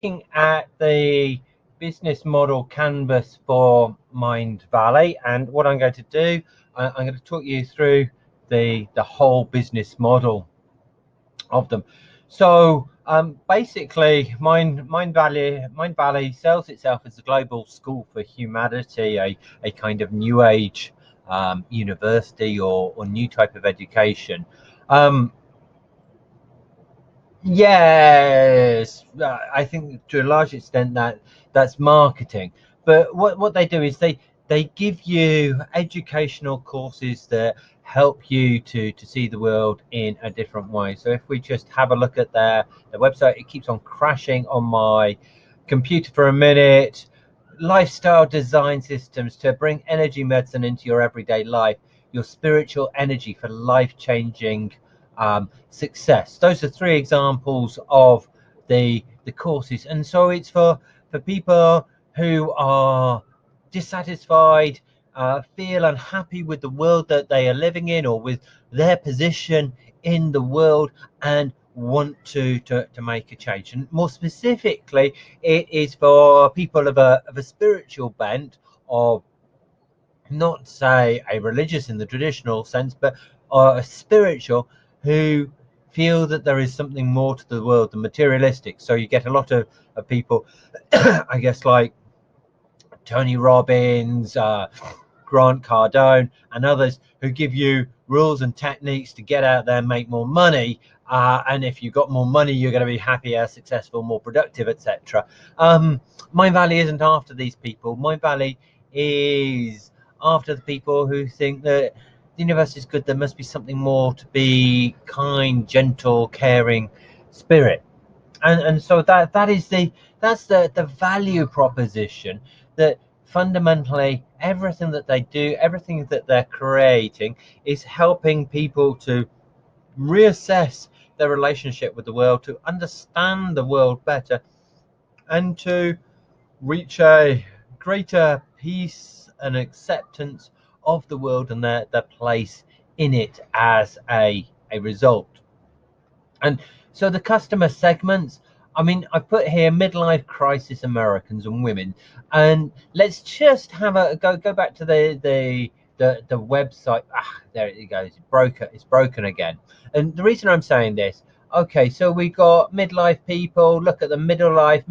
looking at the business model canvas for MindValley, and what I'm going to do, I'm going to talk you through the whole business model of them. So basically, MindValley sells itself as a global school for humanity, a kind of new age university or new type of education. Yes, I think to a large extent that's marketing. But what they do is they give you educational courses that help you to see the world in a different way. So if we just have a look at their website, it keeps on crashing on my computer for a minute. Lifestyle design systems to bring energy medicine into your everyday life, your spiritual energy for life-changing success. Those are three examples of the courses, and so it's for people who are dissatisfied, feel unhappy with the world that they are living in or with their position in the world, and want to make a change. And more specifically, it is for people of a spiritual bent, of not say a religious in the traditional sense, but a spiritual, who feel that there is something more to the world than materialistic. So you get a lot of people, I guess, like Tony Robbins, Grant Cardone, and others, who give you rules and techniques to get out there and make more money. And if you've got more money, you're going to be happier, successful, more productive, etc. MindValley isn't after these people. MindValley is after the people who think that the universe is good. There must be something more to be kind, gentle, caring spirit. And so that is that's the value proposition, that fundamentally everything that they do, everything that they're creating, is helping people to reassess their relationship with the world, to understand the world better, and to reach a greater peace and acceptance of the world and their place in it as a result. And so the customer segments, I mean, I put here midlife crisis Americans and women, and let's just have a go back to the website. There it goes. It's broken again. And the reason I'm saying this, okay, so we got midlife people. Look at the middle life.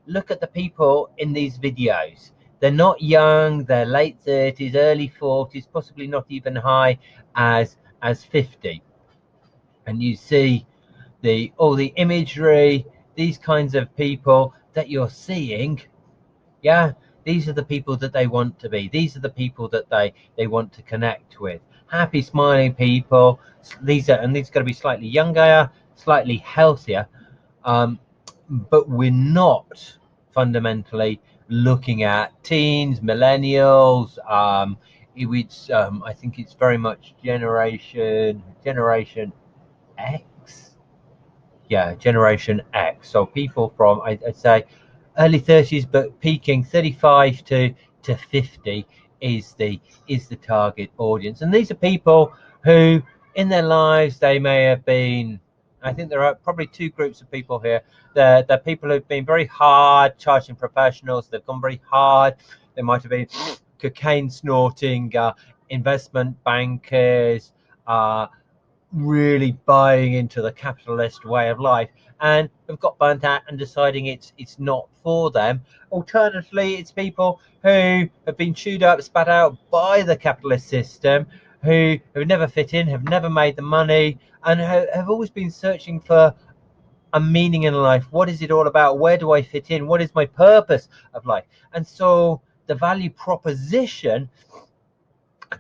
Look at the people in these videos. They're not young. They're late 30s, early 40s, possibly not even high as 50. And you see all the imagery, these kinds of people that you're seeing. Yeah, these are the people that they want to be. These are the people that they want to connect with. Happy, smiling people. These are going to be slightly younger, slightly healthier, but we're not fundamentally looking at teens, millennials. It's I think it's very much generation X. Yeah, generation X. So people from, I'd say, early 30s, but peaking 35 to 50 is the target audience. And these are people who in their lives, they may have been, I think there are probably two groups of people here. They're people who've been very hard charging professionals. They've gone very hard. They might have been cocaine snorting investment bankers, really buying into the capitalist way of life, and have got burnt out and deciding it's not for them. Alternatively, it's people who have been chewed up, spat out by the capitalist system, who have never fit in, have never made the money, and have always been searching for a meaning in life. What is it all about? Where do I fit in? What is my purpose of life? And so the value proposition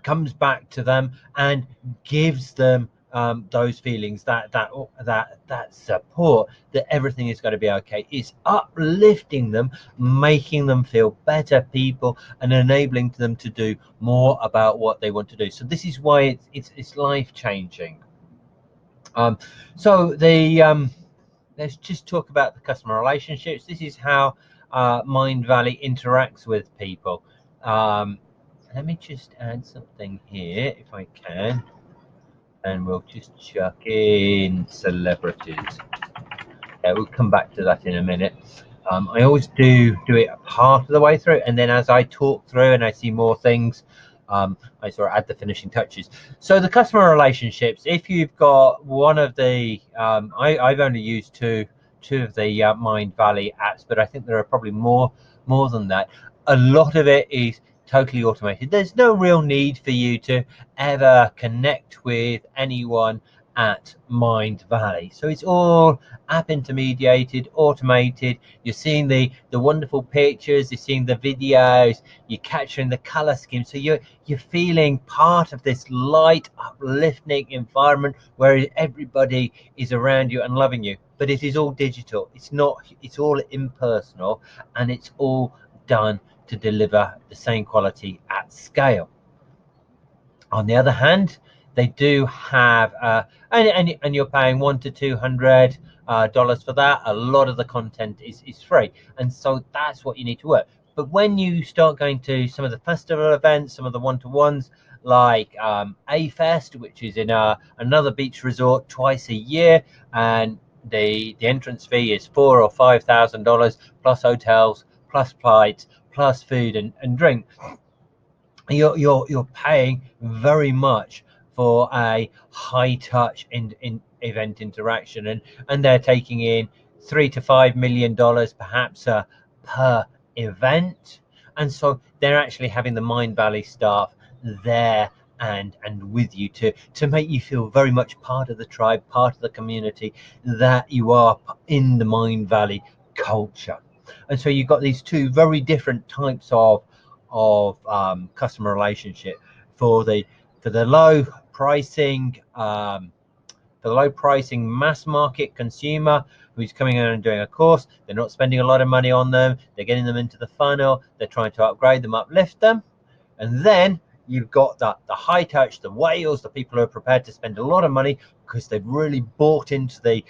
comes back to them and gives them those feelings, that support, that everything is going to be okay. It's uplifting them, making them feel better people, and enabling them to do more about what they want to do. So this is why it's life changing. So let's just talk about the customer relationships. This is how MindValley interacts with people. Let me just add something here if I can, and we'll just chuck in celebrities. We'll come back to that in a minute. I always do it part of the way through, and then as I talk through and I see more things, I sort of add the finishing touches. So the customer relationships, if you've got one of the, I've only used two of the MindValley apps, but I think there are probably more than that. A lot of it is totally automated. There's no real need for you to ever connect with anyone at MindValley. So it's all app intermediated, automated. You're seeing the wonderful pictures, you're seeing the videos, you're capturing the color scheme. So you're feeling part of this light, uplifting environment where everybody is around you and loving you. But it is all digital. It's not. It's all impersonal, and it's all done to deliver the same quality at scale. On the other hand, they do have, and you're paying $100 to $200 for that. A lot of the content is free, and so that's what you need to work. But when you start going to some of the festival events, some of the one-to-ones, like A Fest, which is in another beach resort twice a year, and the entrance fee is $4,000 or $5,000 plus hotels, plus flights, plus food and drink. You're paying very much for a high touch in event interaction, and they're taking in $3 to $5 million perhaps per event, and so they're actually having the MindValley staff there and with you to make you feel very much part of the tribe, part of the community, that you are in the MindValley culture. And so you've got these two very different types of customer relationship. For the low pricing mass market consumer who's coming in and doing a course, they're not spending a lot of money on them, they're getting them into the funnel, they're trying to upgrade them, uplift them. And then you've got the high touch, the whales, the people who are prepared to spend a lot of money because they've really bought into the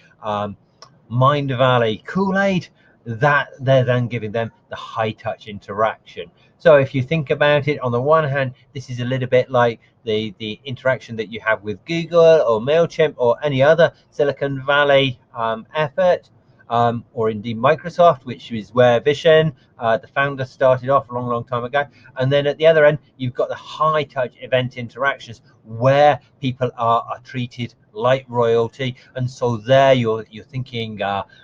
MindValley Kool-Aid, that they're then giving them the high touch interaction. So if you think about it, on the one hand, this is a little bit like the interaction that you have with Google or MailChimp or any other Silicon Valley effort, or indeed Microsoft, which is where Vishen, the founder, started off a long time ago. And then at the other end, you've got the high touch event interactions where people are treated like royalty. And so there you're thinking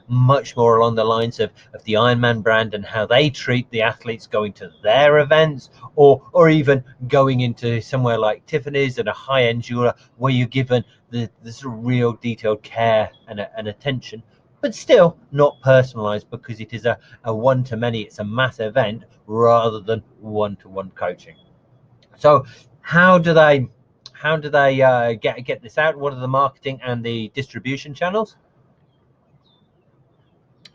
much more along the lines of the Ironman brand and how they treat the athletes going to their events, or even going into somewhere like Tiffany's and a high-end jeweler where you're given the sort of real detailed care and attention, but still not personalized, because it is a one-to-many, it's a mass event rather than one-to-one coaching. So how do they get this out? What are the marketing and the distribution channels?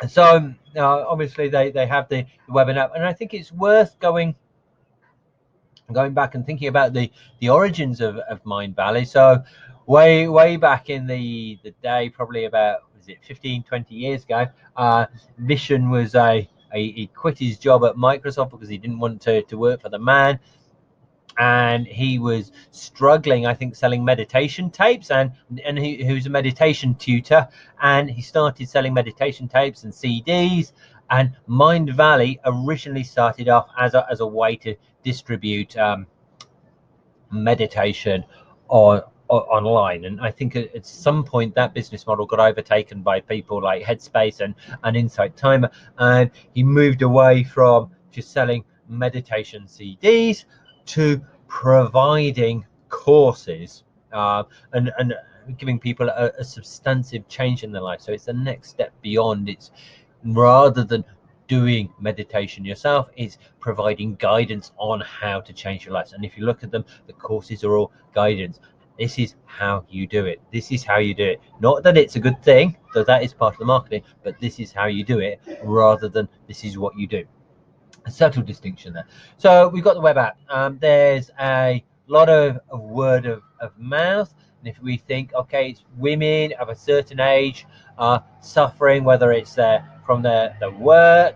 So obviously they have the webinar, and I think it's worth going back and thinking about the origins of MindValley. So way back in the day, probably about, was it 15-20 years ago, Vishen was he quit his job at Microsoft because he didn't want to work for the man, and he was struggling, I think, selling meditation tapes, and he was a meditation tutor, and he started selling meditation tapes and CDs. And MindValley originally started off as a way to distribute meditation online, and I think at some point that business model got overtaken by people like Headspace and Insight Timer, and he moved away from just selling meditation CDs to providing courses and giving people a substantive change in their life. So it's the next step beyond. It's rather than doing meditation yourself, is providing guidance on how to change your life. And if you look at them, the courses are all guidance. This is how you do it. This is how you do it. Not that it's a good thing, though that is part of the marketing, but this is how you do it rather than this is what you do. A subtle distinction there. So we've got the web app. There's a lot of word of mouth. And if we think, okay, it's women of a certain age suffering, whether it's from their work,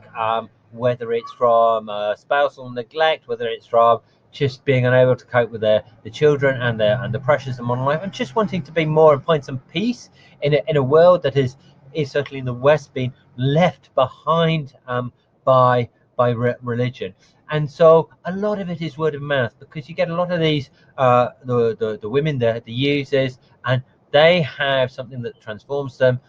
whether it's from spousal neglect, whether it's from just being unable to cope with the children and the pressures of modern life, and just wanting to be more and find some peace in a world that has is certainly in the West being left behind by religion. And so a lot of it is word of mouth, because you get a lot of these the women, the users, and they have something that transforms them,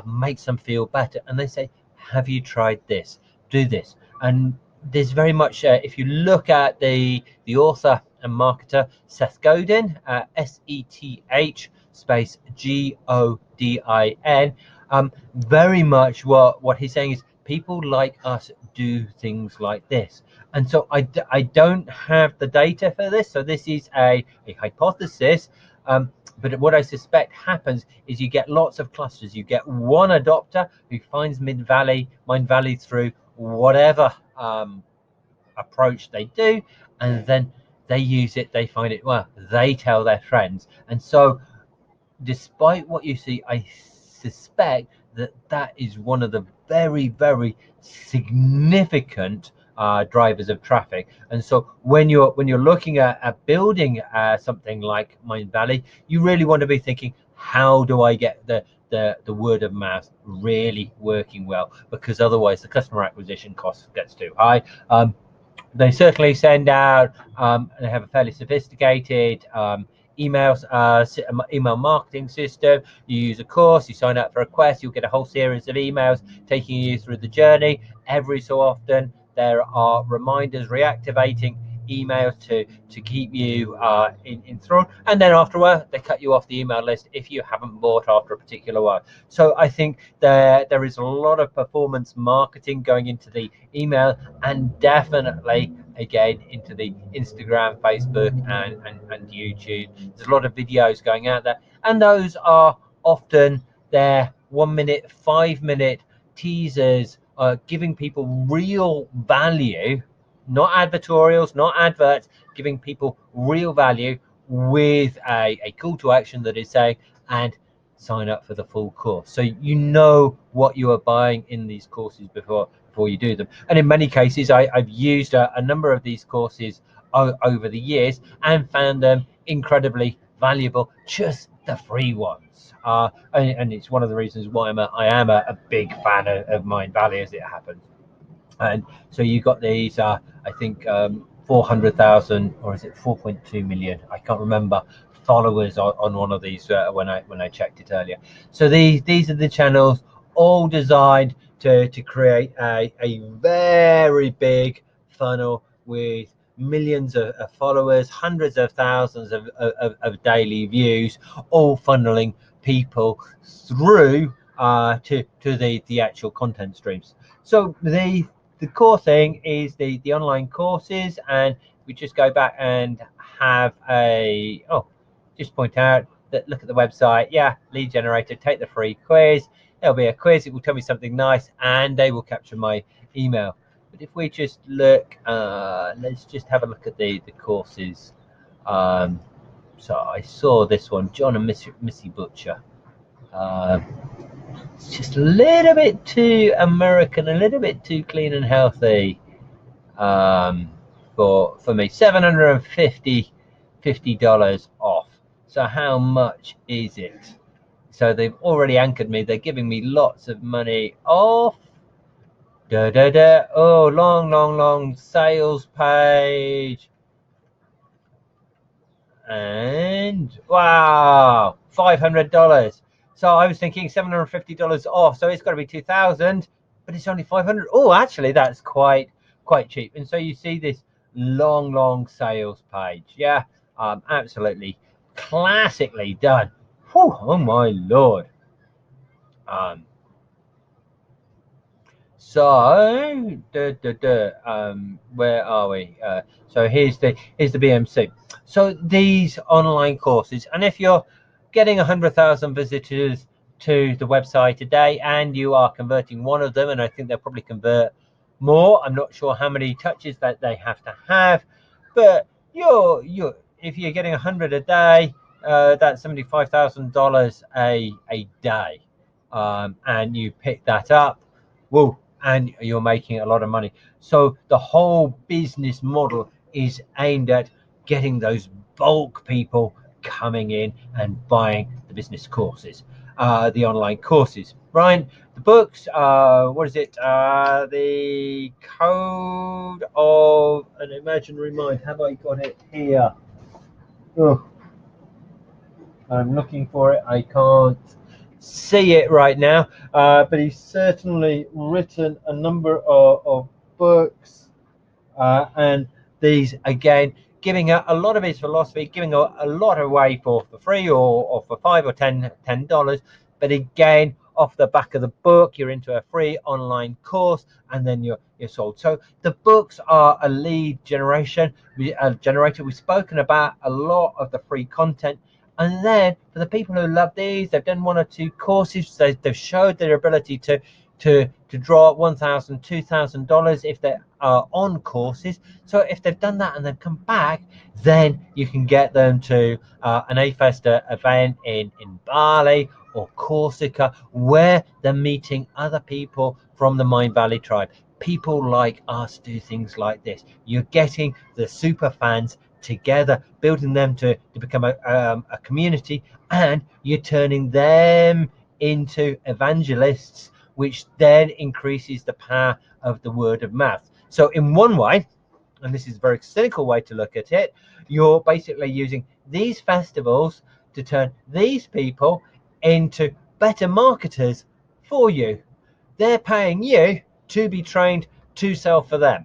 makes them feel better, and they say, have you tried this? Do this. And there's very much, if you look at the author and marketer Seth Godin, SETH space GODIN, very much what he's saying is, people like us do things like this. And so I don't have the data for this, so this is a hypothesis, but what I suspect happens is you get lots of clusters. You get one adopter who finds MindValley through whatever approach they do, and then they use it, they find it well, they tell their friends. And so despite what you see, I suspect that is one of the very, very significant drivers of traffic. And so when you're looking at building something like MindValley, you really want to be thinking, how do I get the word of mouth really working well? Because otherwise the customer acquisition cost gets too high. They certainly send out, they have a fairly sophisticated email marketing system. You use a course, you sign up for a quest, you'll get a whole series of emails taking you through the journey. Every so often there are reminders reactivating emails to keep you enthralled, and then after a while they cut you off the email list if you haven't bought after a particular while. So I think there is a lot of performance marketing going into the email, and definitely again into the Instagram, Facebook, and YouTube. There's a lot of videos going out there, and those are often their 1 minute, 5 minute teasers, giving people real value, not advertorials, not adverts, giving people real value with a call to action that is saying, and sign up for the full course. So you know what you are buying in these courses before you do them. And in many cases, I've used a number of these courses over the years and found them incredibly valuable, just the free ones. And it's one of the reasons why I am a big fan of MindValley, as it happens. And so you got these, I think 400,000, or is it 4.2 million? I can't remember, followers on one of these when I checked it earlier. So these are the channels, all designed to create a very big funnel with millions of followers, hundreds of thousands of daily views, all funneling people through to the actual content streams. So the core thing is the online courses, and we just go back and have just point out that, look at the website, yeah, lead generator, take the free quiz. There'll be a quiz, it will tell me something nice, and they will capture my email. But if we just look, let's just have a look at the courses. So I saw this one, John and Missy Butcher. It's just a little bit too American, a little bit too clean and healthy for me. $750 off. So how much is it? So they've already anchored me. They're giving me lots of money off. Oh, long sales page. And wow, $500. So I was thinking $750 off, so it's got to be 2,000, but it's only 500. Oh, actually, that's quite cheap. And so you see this long sales page. Yeah, absolutely classically done. Whew, oh my lord. So where are we? So here's the BMC. So these online courses, and if you're getting 100,000 visitors to the website a day and you are converting one of them, and I think they'll probably convert more, I'm not sure how many touches that they have to have, but if you're getting 100 a day, that's $75,000 a day, and you pick that up, whoa, and you're making a lot of money. So the whole business model is aimed at getting those bulk people coming in and buying the business courses. the online courses. Ryan, the books, what is it? The Code of an Imaginary Mind. Have I got it here? Oh, I'm looking for it. I can't see it right now. But he's certainly written a number of books, and these again giving a lot of his philosophy, giving a lot away for free or for $5 or $10. But again, off the back of the book, you're into a free online course, and then you're sold. So the books are a lead generator. We've spoken about a lot of the free content. And then for the people who love these, they've done one or two courses. They've showed their ability to draw $1,000, $2,000 if they are on courses. So if they've done that and they've come back, then you can get them to an A-Fest event in Bali or Corsica, where they're meeting other people from the MindValley tribe. People like us do things like this. You're getting the super fans together, building them to become a community, and you're turning them into evangelists, which then increases the power of the word of mouth. So in one way, and this is a very cynical way to look at it, you're basically using these festivals to turn these people into better marketers for you. They're paying you to be trained to sell for them.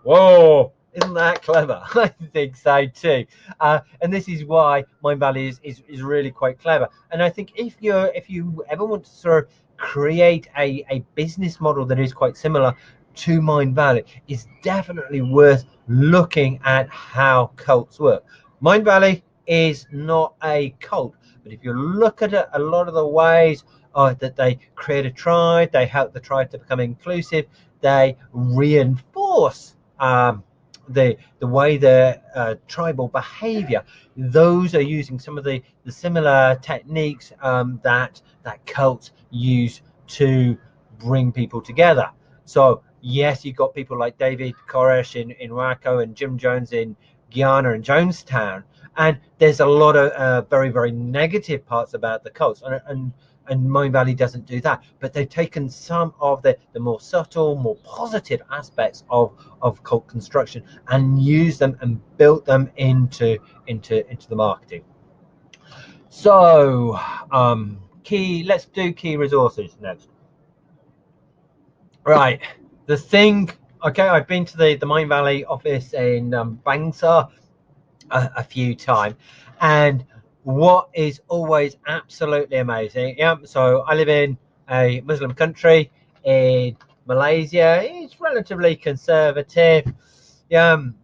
Whoa, isn't that clever? I think so too. And this is why MindValley is really quite clever. And I think if you ever want to sort of create a business model that is quite similar to MindValley, it's definitely worth looking at how cults work. MindValley is not a cult, but if you look at it, a lot of the ways that they create a tribe, they help the tribe to become inclusive, they reinforce the way the tribal behavior. Those are using some of the similar techniques that cults use to bring people together. So yes, you've got people like David Koresh in Waco and Jim Jones in Guyana and Jonestown, and there's a lot of very, very negative parts about the cults, and MindValley doesn't do that, but they've taken some of the more subtle, more positive aspects of cult construction and used them and built them into the marketing. So let's do key resources next. Right, the thing. Okay, I've been to the MindValley office in Bangsa a few times, and what is always absolutely amazing, so I live in a Muslim country in Malaysia. It's relatively conservative, and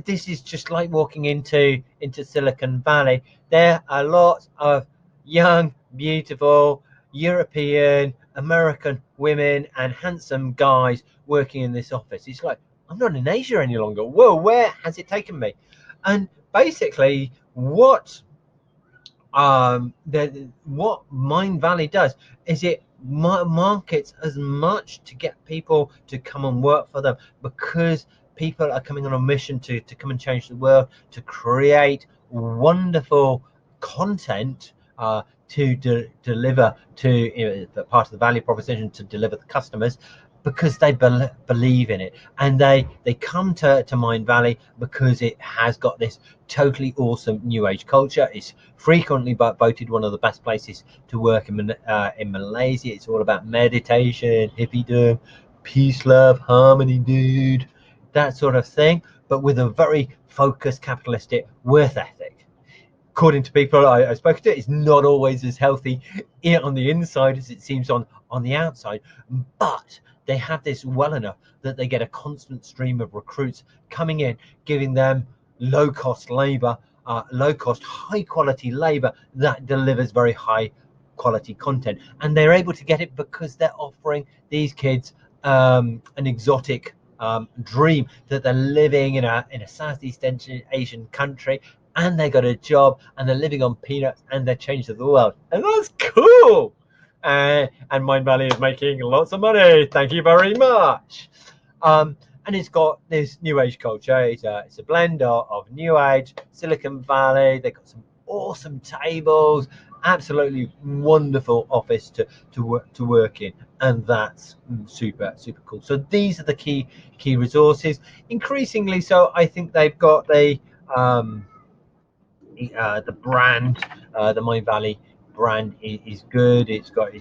this is just like walking into Silicon Valley. There are lots of young, beautiful European American women and handsome guys working in this office. It's like, I'm not in Asia any longer. Whoa, where has it taken me? And basically what what MindValley does is it markets as much to get people to come and work for them, because people are coming on a mission to come and change the world, to create wonderful content to deliver to the part of the value proposition, to deliver the customers, because they believe in it, and they come to MindValley because it has got this totally awesome new age culture. It's frequently voted one of the best places to work in Malaysia. It's all about meditation, hippiedom, peace, love, harmony, dude, that sort of thing, but with a very focused capitalistic worth ethic. According to people I spoke to, it's not always as healthy on the inside as it seems on the outside, but they have this well enough that they get a constant stream of recruits coming in, giving them low-cost labor, low-cost, high-quality labor that delivers very high-quality content. And they're able to get it because they're offering these kids an exotic dream, that they're living in a Southeast Asian country, and they got a job, and they're living on peanuts, and they're changing the world. And that's cool. And MindValley is making lots of money. Thank you very much. And it's got this new age culture. It's a blend of new age, Silicon Valley. They've got some awesome tables absolutely wonderful office to work in, and that's super cool. So these are the key resources. Increasingly so, I think they've got the brand, the MindValley brand is good. It's got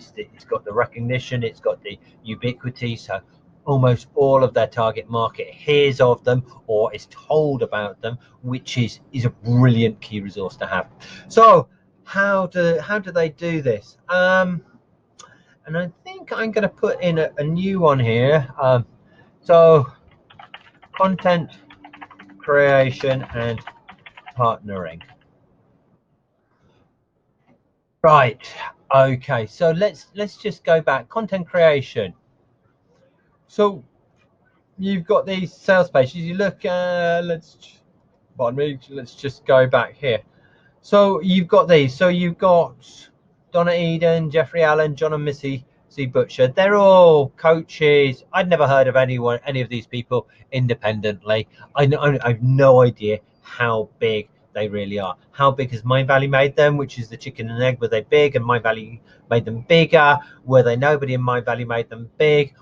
the recognition, it's got the ubiquity. So almost all of their target market hears of them or is told about them, which is a brilliant key resource to have. So how do they do this? And I think I'm going to put in a new one here. So content creation and partnering. Right. Okay. So let's just go back. Content creation. So you've got these sales pages. You look. Pardon me. Let's just go back here. So you've got these. So you've got Donna Eden, Jeffrey Allen, John and Missy C. Butcher. They're all coaches. I'd never heard of any of these people independently. I've no idea how big they really are. How big has MindValley made them? Which is the chicken and egg? Were they big and MindValley made them bigger? Were they nobody and MindValley made them big?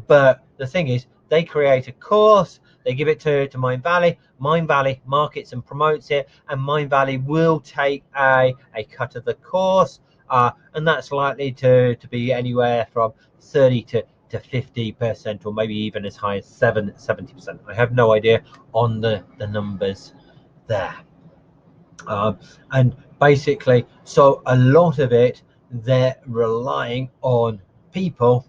But the thing is, they create a course. They give it to MindValley. MindValley markets and promotes it, and MindValley will take a cut of the course, and that's likely to be anywhere from 30 to 50%, or maybe even as high as 70%. I have no idea on the numbers there. And basically, so a lot of it, they're relying on people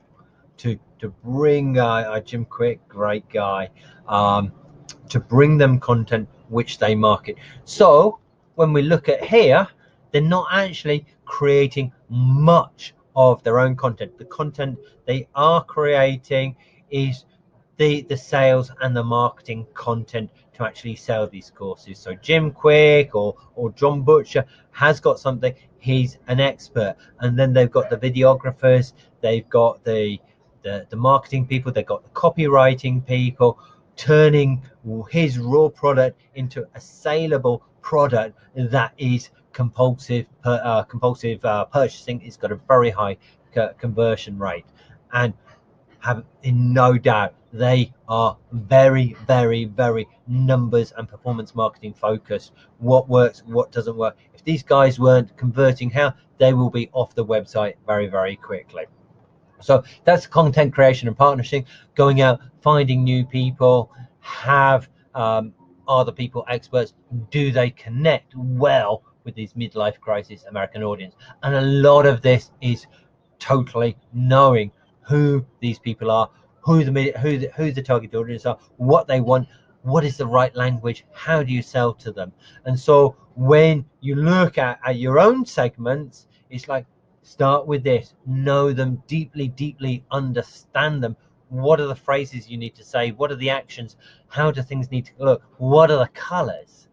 to bring Jim Quick, great guy, to bring them content which they market. So when we look at here, they're not actually creating much of their own content. The content they are creating is the sales and the marketing content to actually sell these courses. So Jim Quick or John Butcher has got something. He's an expert, and then they've got the videographers, they've got the marketing people, they've got the copywriting people, turning his raw product into a saleable product that is compulsive purchasing. It's got a very high conversion rate, and have in no doubt they are very numbers and performance marketing focused. What works, what doesn't work. If these guys weren't converting, how they will be off the website very quickly. So that's content creation and partnership. Going out, finding new people. Are the people experts? Do they connect well with these midlife crisis American audience? And a lot of this is totally knowing who these people are, who the target audience are, what they want, what is the right language, how do you sell to them. And so when you look at your own segments, it's like, start with this, know them deeply, understand them. What are the phrases you need to say? What are the actions? How do things need to look? What are the colors?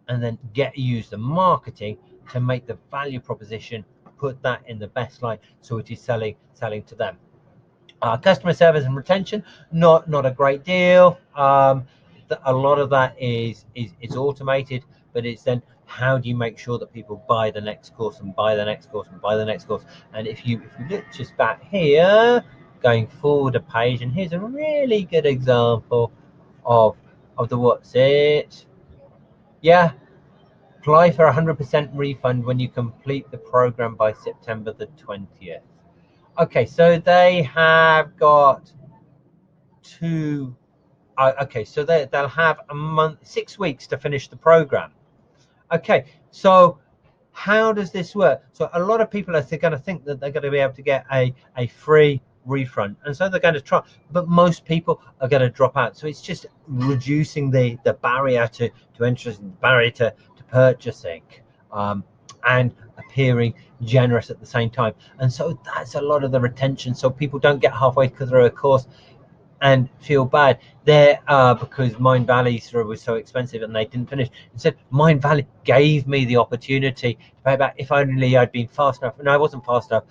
And then use the marketing to make the value proposition, put that in the best light so it is selling to them. Customer service and retention, not a great deal. A lot of that is automated, but it's then how do you make sure that people buy the next course and buy the next course and buy the next course. And if you look just back here, going forward a page, and here's a really good example of the what's it. Yeah, apply for 100% refund when you complete the program by September the 20th. Okay, so they have got two. Okay, so they'll have a month, 6 weeks to finish the program. Okay, so how does this work? So a lot of people are going to think that they're going to be able to get a free refund, and so they're going to try, but most people are going to drop out. So it's just reducing the barrier to interest, the barrier to purchasing, and appearing generous at the same time. And so that's a lot of the retention. So people don't get halfway through a course and feel bad there because MindValley was so expensive and they didn't finish. Instead, MindValley gave me the opportunity to pay back. If only I'd been fast enough, and I wasn't fast enough.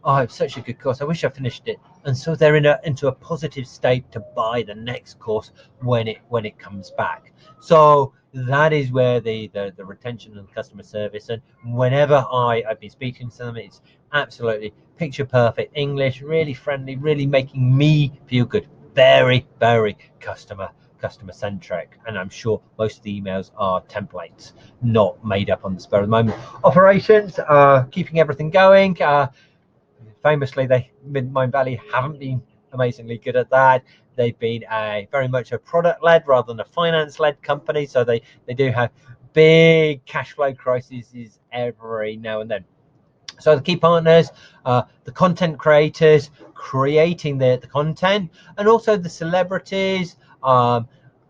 Oh, it's such a good course. I wish I finished it and so they're into a positive state to buy the next course when it comes back. So that is where the retention and customer service, and whenever I've been speaking to them, it's absolutely picture perfect English, really friendly, really making me feel good, very customer centric. And I'm sure most of the emails are templates, not made up on the spur of the moment. Operations, keeping everything going. Famously, MindValley haven't been amazingly good at that. They've been very much a product-led rather than a finance-led company, so they do have big cash flow crises every now and then. So the key partners, the content creators creating the content, and also the celebrities.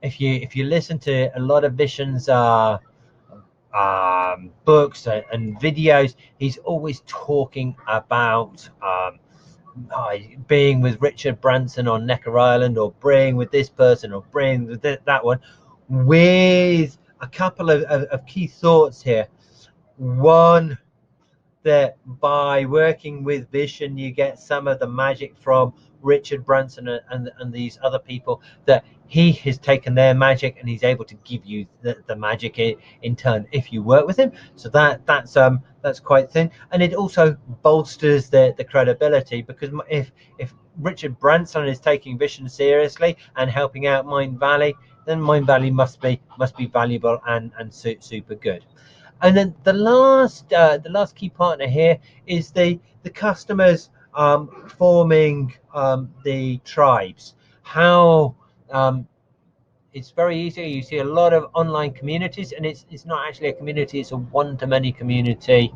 If you listen to a lot of Vishen's books and videos, he's always talking about being with Richard Branson on Necker Island, or being with this person, or being with that one, with a couple of key thoughts here. One, that by working with Vishen, you get some of the magic from Richard Branson and these other people, that he has taken their magic and he's able to give you the magic in turn if you work with him. So that's quite thin, and it also bolsters the credibility, because if Richard Branson is taking Vishen seriously and helping out MindValley, then MindValley must be valuable and super good. And then the last key partner here is the customers forming the tribes. How it's very easy. You see a lot of online communities, and it's not actually a community, it's a one-to-many community.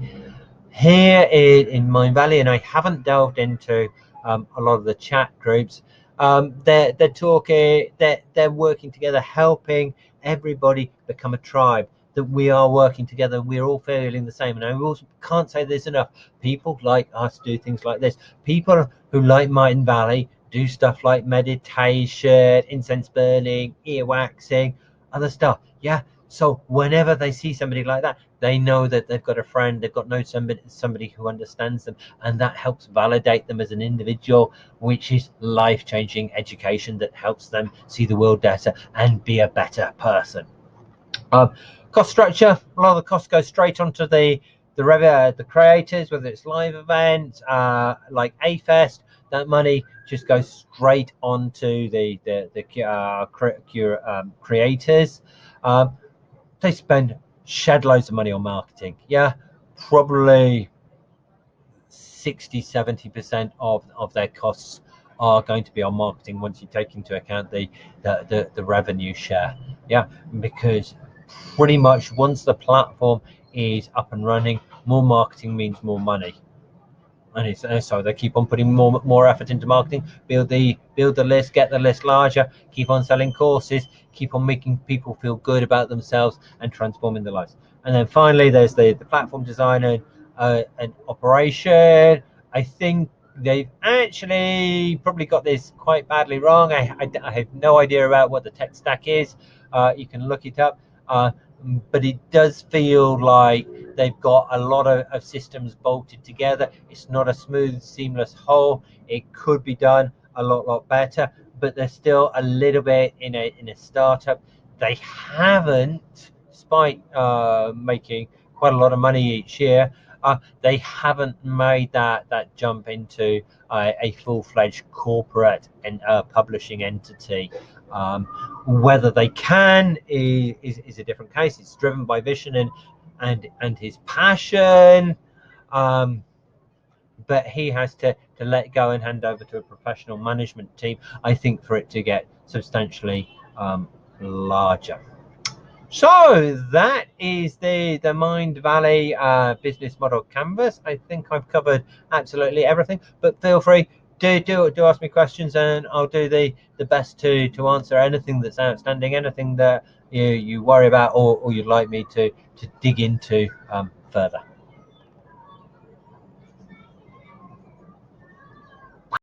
Here in MindValley, and I haven't delved into a lot of the chat groups, they're talking, they're working together, helping everybody become a tribe, that we are working together, we're all feeling the same. And I also can't say this enough, people like us do things like this. People who like MindValley do stuff like meditation, incense burning, earwaxing, other stuff. Yeah, so whenever they see somebody like that, they know that they've got a friend, they've got somebody who understands them, and that helps validate them as an individual, which is life-changing education that helps them see the world better and be a better person. Cost structure, a lot of the costs go straight onto the creators, whether it's live events like A-Fest. That money just goes straight onto the creators. They spend shed loads of money on marketing. Yeah, probably 60-70% of their costs are going to be on marketing, once you take into account the revenue share. Yeah, because pretty much once the platform is up and running, more marketing means more money. And so they keep on putting more effort into marketing, build the list, get the list larger, keep on selling courses, keep on making people feel good about themselves and transforming their lives. And then finally, there's the platform design and operation. I think they've actually probably got this quite badly wrong. I have no idea about what the tech stack is. You can look it up, but it does feel like they've got a lot of systems bolted together. It's not a smooth, seamless whole. It could be done a lot better, but they're still a little bit in a startup. They haven't, despite making quite a lot of money each year, they haven't made that jump into a full-fledged corporate and publishing entity. Whether they can is a different case. It's driven by Vishen and his passion, but he has to let go and hand over to a professional management team, I think, for it to get substantially larger. So that is the MindValley business model canvas. I think I've covered absolutely everything, but feel free, do ask me questions, and I'll do the best to answer anything that's outstanding, anything that you worry about or you'd like me to dig into further.